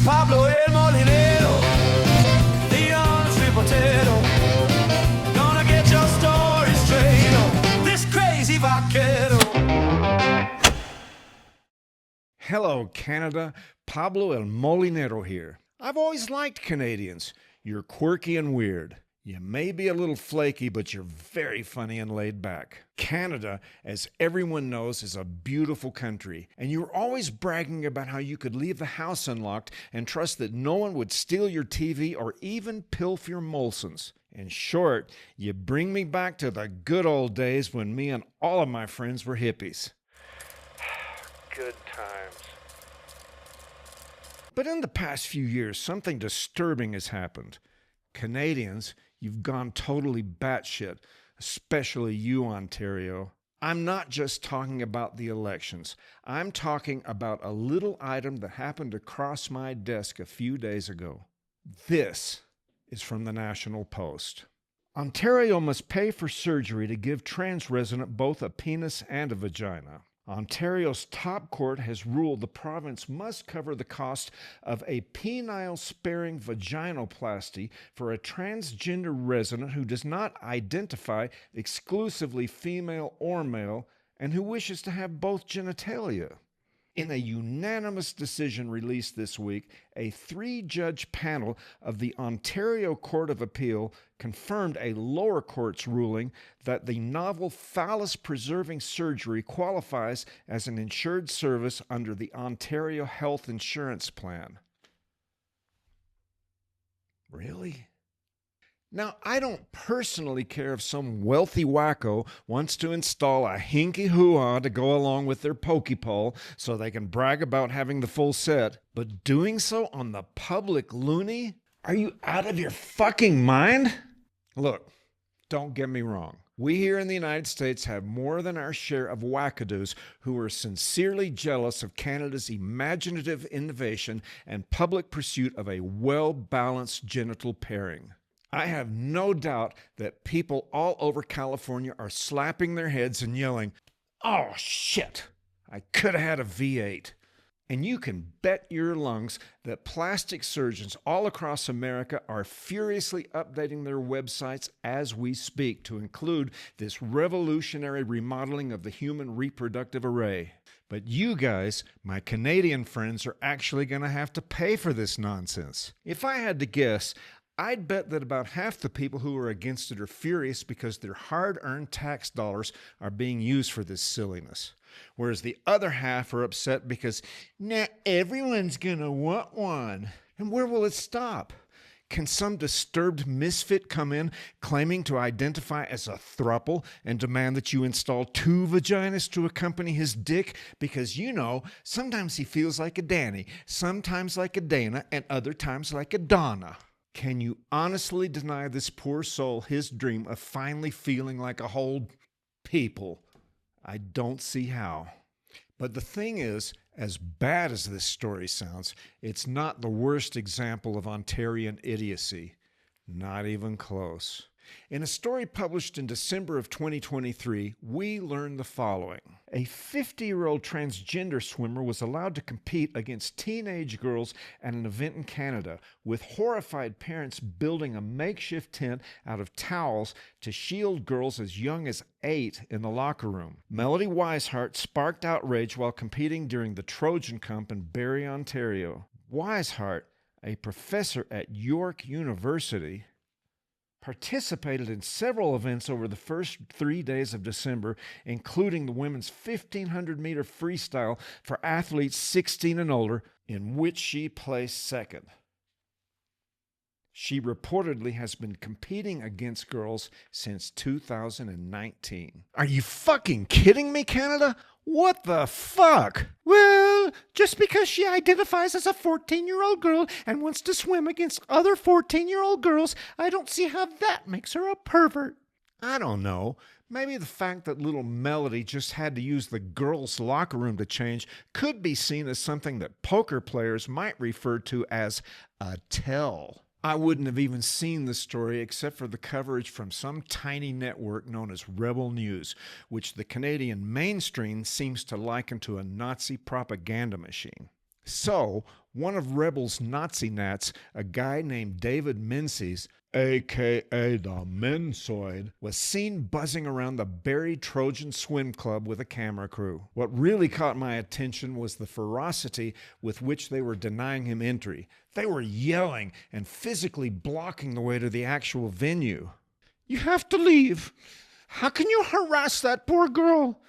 Pablo el Molinero, the honest reportero, gonna get your story straight on this crazy vaquero. Hello, Canada. Pablo el Molinero here. I've always liked Canadians. You're quirky and weird. You may be a little flaky, but you're very funny and laid back. Canada, as everyone knows, is a beautiful country, and you're always bragging about how you could leave the house unlocked and trust that no one would steal your TV or even pilfer your Molsons. In short, you bring me back to the good old days when me and all of my friends were hippies. Good times. But in the past few years, something disturbing has happened. Canadians, you've gone totally batshit, especially you, Ontario. I'm not just talking about the elections. I'm talking about a little item that happened to cross my desk a few days ago. This is from the National Post. Ontario must pay for surgery to give trans resident both a penis and a vagina. Ontario's top court has ruled the province must cover the cost of a penile-sparing vaginoplasty for a transgender resident who does not identify exclusively female or male and who wishes to have both genitalia. In a unanimous decision released this week, a 3-judge panel of the Ontario Court of Appeal confirmed a lower court's ruling that the novel phallus-preserving surgery qualifies as an insured service under the Ontario Health Insurance Plan. Really? Now, I don't personally care if some wealthy wacko wants to install a hinky hoo-ha to go along with their pokey-pole so they can brag about having the full set, but doing so on the public loony? Are you out of your fucking mind? Look, don't get me wrong. We here in the United States have more than our share of wackadoos who are sincerely jealous of Canada's imaginative innovation and public pursuit of a well-balanced genital pairing. I have no doubt that people all over California are slapping their heads and yelling, "Oh shit, I could have had a V8. And you can bet your lungs that plastic surgeons all across America are furiously updating their websites as we speak to include this revolutionary remodeling of the human reproductive array. But you guys, my Canadian friends, are actually going to have to pay for this nonsense. If I had to guess, I'd bet that about half the people who are against it are furious because their hard-earned tax dollars are being used for this silliness, whereas the other half are upset because, now everyone's gonna want one. And where will it stop? Can some disturbed misfit come in claiming to identify as a throuple and demand that you install 2 vaginas to accompany his dick because, you know, sometimes he feels like a Danny, sometimes like a Dana, and other times like a Donna? Can you honestly deny this poor soul his dream of finally feeling like a whole people? I don't see how. But the thing is, as bad as this story sounds, it's not the worst example of Ontarian idiocy. Not even close. In a story published in December of 2023, we learned the following. A 50-year-old transgender swimmer was allowed to compete against teenage girls at an event in Canada, with horrified parents building a makeshift tent out of towels to shield girls as young as 8 in the locker room. Melody Weishart sparked outrage while competing during the Trojan Cup in Barrie, Ontario. Weishart, a professor at York University, participated in several events over the first 3 days of December, including the women's 1,500-meter freestyle for athletes 16 and older, in which she placed second. She reportedly has been competing against girls since 2019. Are you fucking kidding me, Canada? What the fuck? Well, just because she identifies as a 14-year-old girl and wants to swim against other 14-year-old girls, I don't see how that makes her a pervert. I don't know. Maybe the fact that little Melody just had to use the girls' locker room to change could be seen as something that poker players might refer to as a tell. I wouldn't have even seen the story except for the coverage from some tiny network known as Rebel News, which the Canadian mainstream seems to liken to a Nazi propaganda machine. So, One of Rebel's Nazi Nats, a guy named David Menzies, a.k.a. the Mensoid, was seen buzzing around the buried Trojan Swim Club with a camera crew. What really caught my attention was the ferocity with which they were denying him entry. They were yelling and physically blocking the way to the actual venue. "You have to leave. How can you harass that poor girl?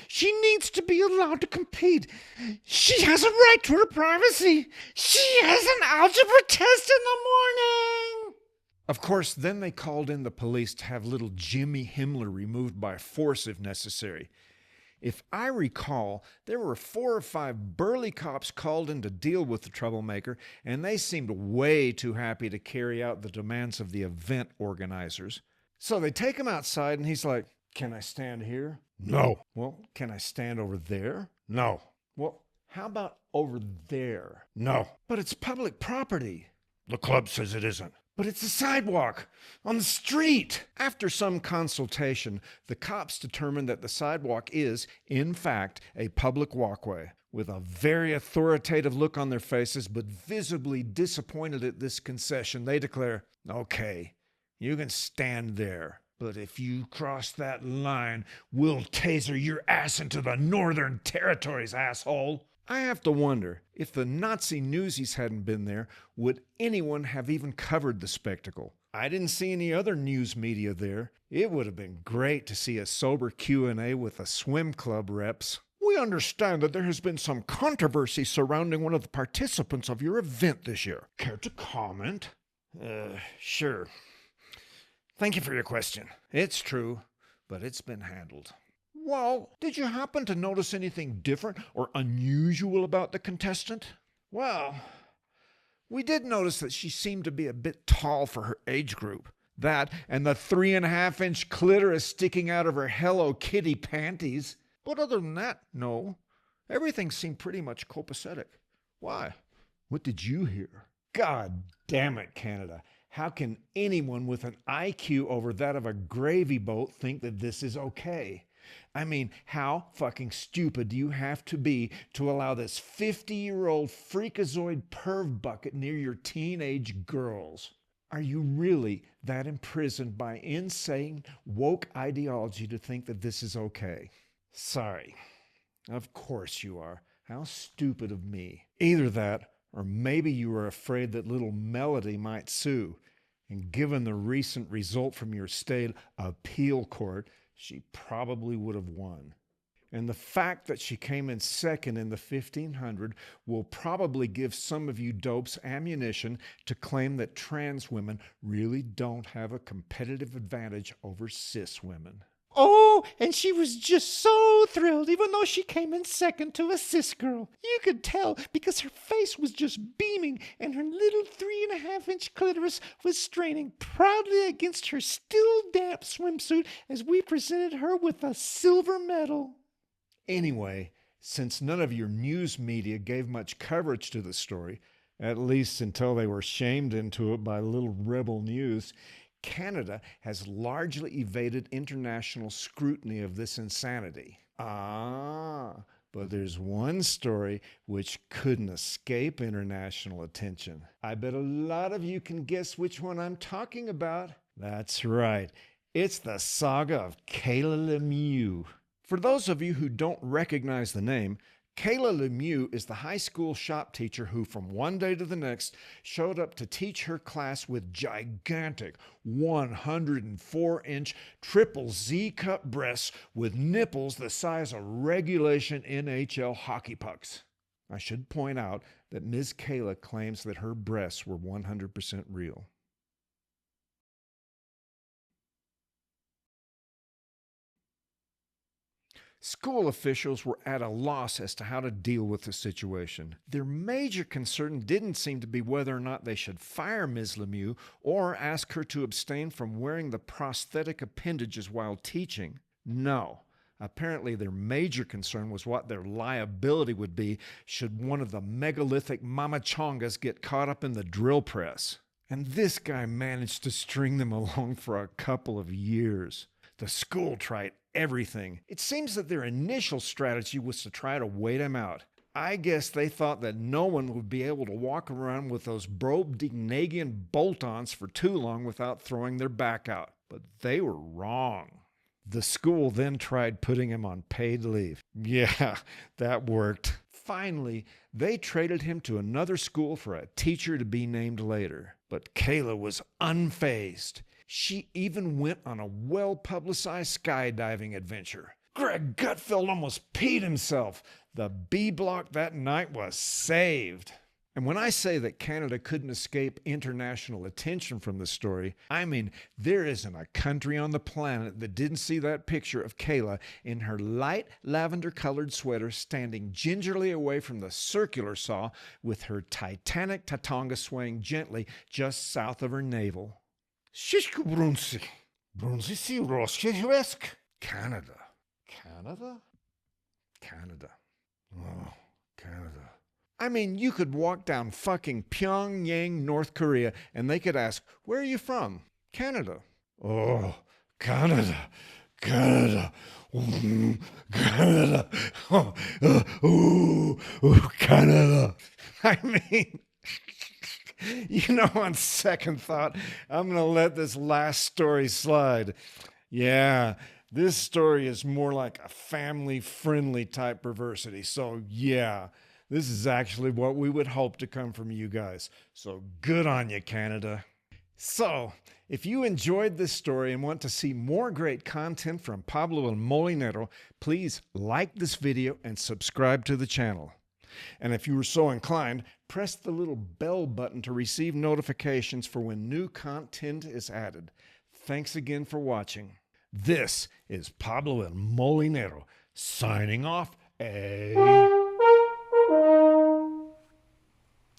She needs to be allowed to compete. She has a right to her privacy. She has an algebra test in the morning." Of course, then they called in the police to have little Jimmy Himmler removed by force if necessary. If I recall, there were 4 or 5 burly cops called in to deal with the troublemaker, and they seemed way too happy to carry out the demands of the event organizers. So they take him outside, and he's like, "Can I stand here?" "No." "Well, can I stand over there?" "No." "Well, how about over there?" "No." "But it's public property." "The club says it isn't." "But it's a sidewalk on the street." After some consultation, the cops determined that the sidewalk is, in fact, a public walkway. With a very authoritative look on their faces, but visibly disappointed at this concession, they declare, "Okay, you can stand there. But if you cross that line, we'll taser your ass into the Northern Territories, asshole." I have to wonder, if the Nazi newsies hadn't been there, would anyone have even covered the spectacle? I didn't see any other news media there. It would have been great to see a sober Q&A with the swim club reps. "We understand that there has been some controversy surrounding one of the participants of your event this year. Care to comment?" Sure. "Thank you for your question. It's true, but it's been handled." "Well, did you happen to notice anything different or unusual about the contestant?" "Well, we did notice that she seemed to be a bit tall for her age group. That and the 3.5-inch clitoris sticking out of her Hello Kitty panties. But other than that, no. Everything seemed pretty much copacetic." "Why? What did you hear?" "God damn it, Canada. How can anyone with an IQ over that of a gravy boat think that this is okay? I mean, how fucking stupid do you have to be to allow this 50-year-old freakazoid perv bucket near your teenage girls? Are you really that imprisoned by insane woke ideology to think that this is okay?" "Sorry. Of course you are. How stupid of me. Either that, or maybe you were afraid that little Melody might sue. And given the recent result from your state appeal court, she probably would have won. And the fact that she came in second in the 1500 will probably give some of you dopes ammunition to claim that trans women really don't have a competitive advantage over cis women." "Oh, and she was just so thrilled, even though she came in second to a cis girl. You could tell because her face was just beaming and her little 3.5-inch clitoris was straining proudly against her still damp swimsuit as we presented her with a silver medal." Anyway, since none of your news media gave much coverage to the story, at least until they were shamed into it by Little Rebel News, Canada has largely evaded international scrutiny of this insanity. But there's one story which couldn't escape international attention. I bet a lot of you can guess which one I'm talking about. That's right. It's the saga of Kayla Lemieux. For those of you who don't recognize the name, Kayla Lemieux is the high school shop teacher who, from one day to the next, showed up to teach her class with gigantic 104-inch triple Z-cup breasts with nipples the size of regulation NHL hockey pucks. I should point out that Ms. Kayla claims that her breasts were 100% real. School officials were at a loss as to how to deal with the situation. Their major concern didn't seem to be whether or not they should fire Ms. Lemieux or ask her to abstain from wearing the prosthetic appendages while teaching. No. Apparently their major concern was what their liability would be should one of the megalithic mamachongas get caught up in the drill press. And this guy managed to string them along for a couple of years. The school tried everything. It seems that their initial strategy was to try to wait him out. I guess they thought that no one would be able to walk around with those Brobdingnagian bolt-ons for too long without throwing their back out. But they were wrong. The school then tried putting him on paid leave. Yeah, that worked. Finally, they traded him to another school for a teacher to be named later. But Kayla was unfazed. She even went on a well-publicized skydiving adventure. Greg Gutfeld almost peed himself. The B block that night was saved. And when I say that Canada couldn't escape international attention from the story, I mean there isn't a country on the planet that didn't see that picture of Kayla in her light lavender-colored sweater standing gingerly away from the circular saw with her Titanic Tatonga swaying gently just south of her navel. Shishku Brunsi. Brunsi si Roski. Canada. Canada? Canada. Oh, Canada. I mean, you could walk down fucking Pyongyang, North Korea, and they could ask, where are you from? Canada. Oh, Canada. Canada. Canada. Canada. I mean, you know, on second thought, I'm going to let this last story slide. Yeah. This story is more like a family-friendly type perversity. So, yeah, this is actually what we would hope to come from you guys. So, good on you, Canada. So, if you enjoyed this story and want to see more great content from Pablo El Molinero, please like this video and subscribe to the channel. And if you were so inclined, press the little bell button to receive notifications for when new content is added. Thanks again for watching. This is Pablo El Molinero signing off.